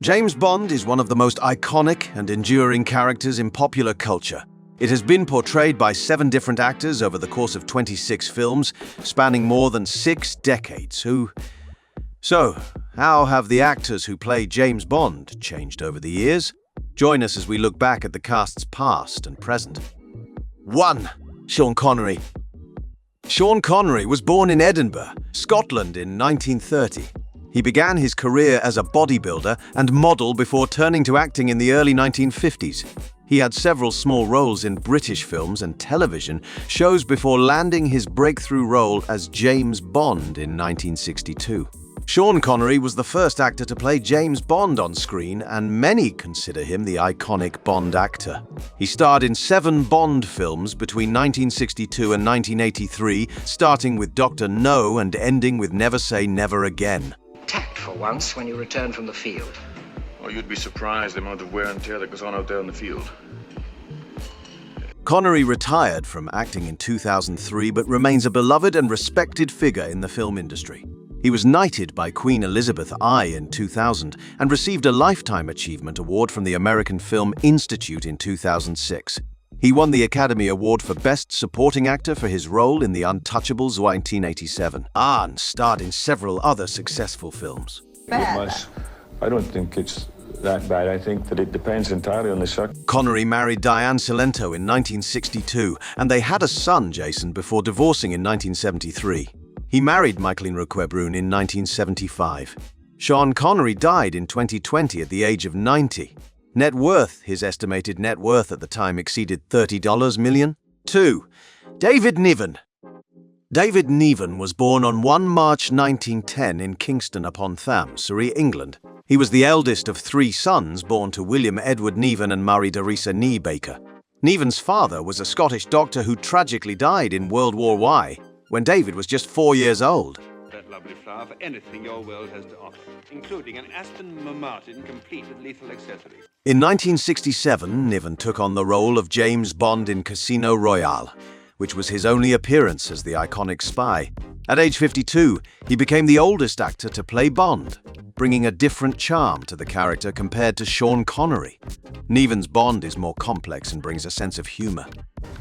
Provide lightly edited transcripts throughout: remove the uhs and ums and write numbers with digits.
James Bond is one of the most iconic and enduring characters in popular culture. It has been portrayed by 7 different actors over the course of 26 films, spanning more than 6 decades. So, how have the actors who play James Bond changed over the years? Join us as we look back at the cast's past and present. 1. Sean Connery. Sean Connery was born in Edinburgh, Scotland in 1930. He began his career as a bodybuilder and model before turning to acting in the early 1950s. He had several small roles in British films and television shows before landing his breakthrough role as James Bond in 1962. Sean Connery was the first actor to play James Bond on screen, and many consider him the iconic Bond actor. He starred in 7 Bond films between 1962 and 1983, starting with Dr. No and ending with Never Say Never Again. Tact for once when you return from the field. Oh, you'd be surprised the amount of wear and tear that goes on out there in the field. Connery retired from acting in 2003 but remains a beloved and respected figure in the film industry. He was knighted by Queen Elizabeth I in 2000 and received a Lifetime Achievement Award from the American Film Institute in 2006. He won the Academy Award for Best Supporting Actor for his role in The Untouchables 1987, and starred in several other successful films. I don't think it's that bad. I think that it depends entirely on the subject. Connery married Diane Cilento in 1962, and they had a son, Jason, before divorcing in 1973. He married Michaeline Roquebrune in 1975. Sean Connery died in 2020 at the age of 90. Net worth, his estimated net worth at the time exceeded $30 million. 2. David Niven. David Niven was born on 1 March 1910 in Kingston upon Thames, Surrey, England. He was the eldest of 3 sons born to William Edward Niven and Mary Dorisa Nee Baker. Niven's father was a Scottish doctor who tragically died in World War I when David was just 4 years old. That lovely flower for anything your world has to offer, including an aspen martin complete with lethal accessories. In 1967, Niven took on the role of James Bond in Casino Royale, which was his only appearance as the iconic spy. At age 52, he became the oldest actor to play Bond, bringing a different charm to the character compared to Sean Connery. Niven's Bond is more complex and brings a sense of humor.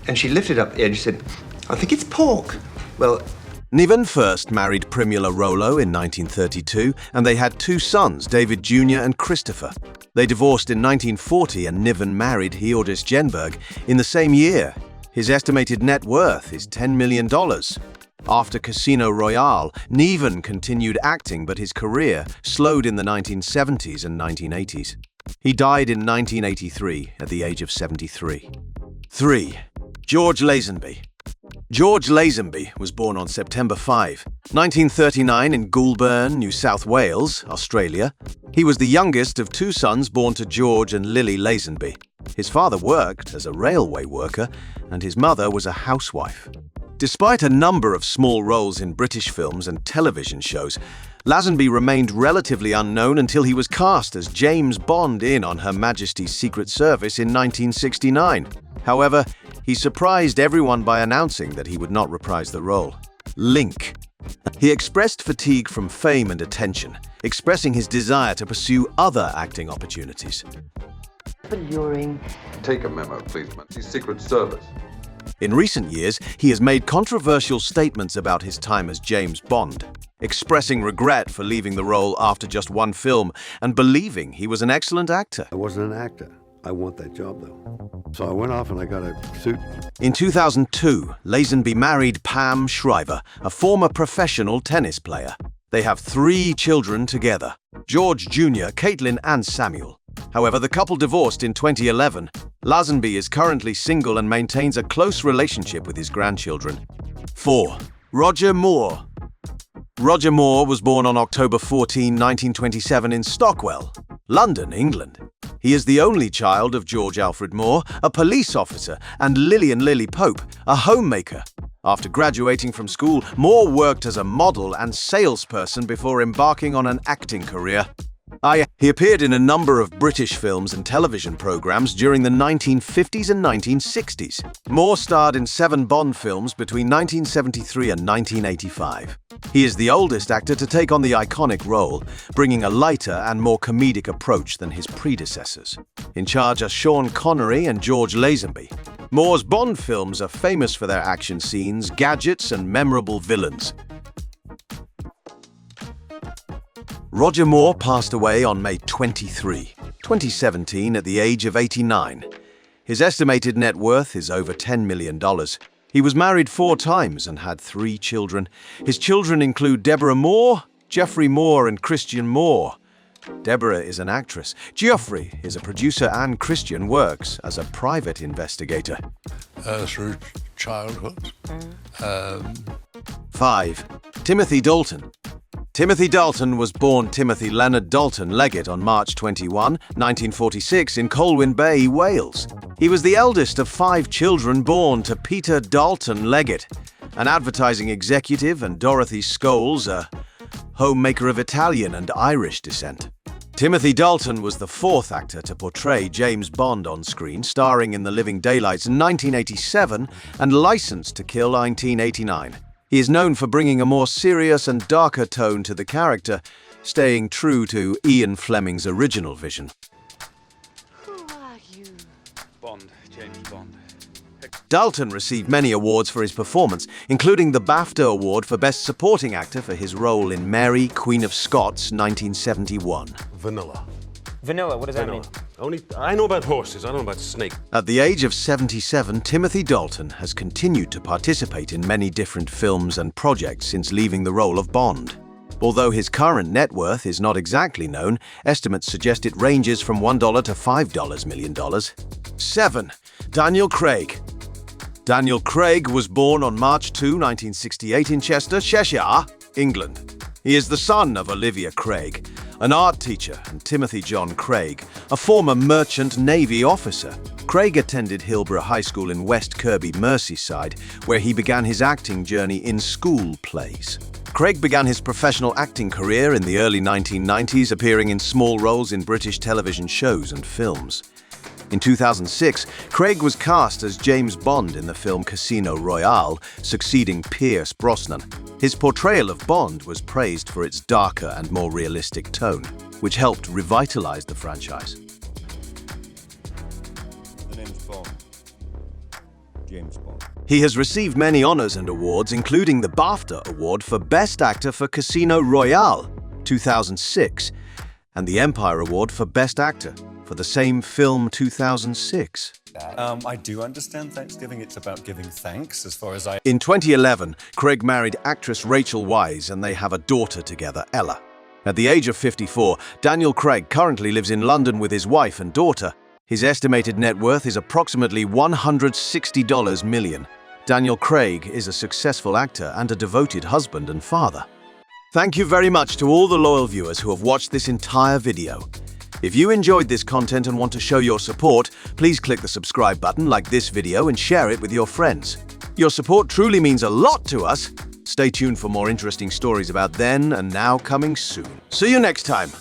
And she lifted up the edge and said, "I think it's pork." Well, Niven first married Primula Rollo in 1932, and they had 2 sons, David Jr. and Christopher. They divorced in 1940, and Niven married Heordis Genberg in the same year. His estimated net worth is $10 million. After Casino Royale, Niven continued acting, but his career slowed in the 1970s and 1980s. He died in 1983 at the age of 73. 3. George Lazenby. George Lazenby was born on September 5, 1939 in Goulburn, New South Wales, Australia. He was the youngest of 2 sons born to George and Lily Lazenby. His father worked as a railway worker, and his mother was a housewife. Despite a number of small roles in British films and television shows, Lazenby remained relatively unknown until he was cast as James Bond in On Her Majesty's Secret Service in 1969. However, he surprised everyone by announcing that he would not reprise the role. Link. He expressed fatigue from fame and attention, expressing his desire to pursue other acting opportunities. Alluring. Take a memo, please, man. He's Secret Service. In recent years, he has made controversial statements about his time as James Bond, expressing regret for leaving the role after just 1 film and believing he was an excellent actor. I wasn't an actor. I want that job, though. So I went off and I got a suit. In 2002, Lazenby married Pam Shriver, a former professional tennis player. They have 3 children together, George Jr., Caitlin, and Samuel. However, the couple divorced in 2011. Lazenby is currently single and maintains a close relationship with his grandchildren. 4. Roger Moore. Roger Moore was born on October 14, 1927 in Stockwell, London, England. He is the only child of George Alfred Moore, a police officer, and Lillian Lily Pope, a homemaker. After graduating from school, Moore worked as a model and salesperson before embarking on an acting career. He appeared in a number of British films and television programs during the 1950s and 1960s. Moore starred in 7 Bond films between 1973 and 1985. He is the oldest actor to take on the iconic role, bringing a lighter and more comedic approach than his predecessors. In charge are Sean Connery and George Lazenby. Moore's Bond films are famous for their action scenes, gadgets, and memorable villains. Roger Moore passed away on May 23, 2017 at the age of 89. His estimated net worth is over $10 million. He was married 4 times and had 3 children. His children include Deborah Moore, Geoffrey Moore, and Christian Moore. Deborah is an actress. Geoffrey is a producer, and Christian works as a private investigator. Through childhood. 5. Timothy Dalton. Timothy Dalton was born Timothy Leonard Dalton Leggett on March 21, 1946 in Colwyn Bay, Wales. He was the eldest of 5 children born to Peter Dalton Leggett, an advertising executive, and Dorothy Scholes, a homemaker of Italian and Irish descent. Timothy Dalton was the 4th actor to portray James Bond on screen, starring in The Living Daylights in 1987 and License to Kill 1989. He is known for bringing a more serious and darker tone to the character, staying true to Ian Fleming's original vision. Who are you? Bond, James Bond. Dalton received many awards for his performance, including the BAFTA Award for Best Supporting Actor for his role in Mary, Queen of Scots, 1971. Vanilla. Vanilla, what does that mean? I know about horses, I don't know about snakes. At the age of 77, Timothy Dalton has continued to participate in many different films and projects since leaving the role of Bond. Although his current net worth is not exactly known, estimates suggest it ranges from $1 to $5 million. 7. Daniel Craig. Daniel Craig was born on March 2, 1968 in Chester, Cheshire, England. He is the son of Olivia Craig, an art teacher, and Timothy John Craig, a former merchant Navy officer. Craig attended Hillborough High School in West Kirby, Merseyside, where he began his acting journey in school plays. Craig began his professional acting career in the early 1990s, appearing in small roles in British television shows and films. In 2006, Craig was cast as James Bond in the film Casino Royale, succeeding Pierce Brosnan. His portrayal of Bond was praised for its darker and more realistic tone, which helped revitalize the franchise. The name's Bond. James Bond. He has received many honors and awards, including the BAFTA Award for Best Actor for Casino Royale, 2006, and the Empire Award for Best Actor for the same film, 2006. I do understand Thanksgiving. It's about giving thanks, as far as I... In 2011, Craig married actress Rachel Weisz, and they have a daughter together, Ella. At the age of 54, Daniel Craig currently lives in London with his wife and daughter. His estimated net worth is approximately $160 million. Daniel Craig is a successful actor and a devoted husband and father. Thank you very much to all the loyal viewers who have watched this entire video. If you enjoyed this content and want to show your support, please click the subscribe button, like this video, and share it with your friends. Your support truly means a lot to us. Stay tuned for more interesting stories about then and now coming soon. See you next time.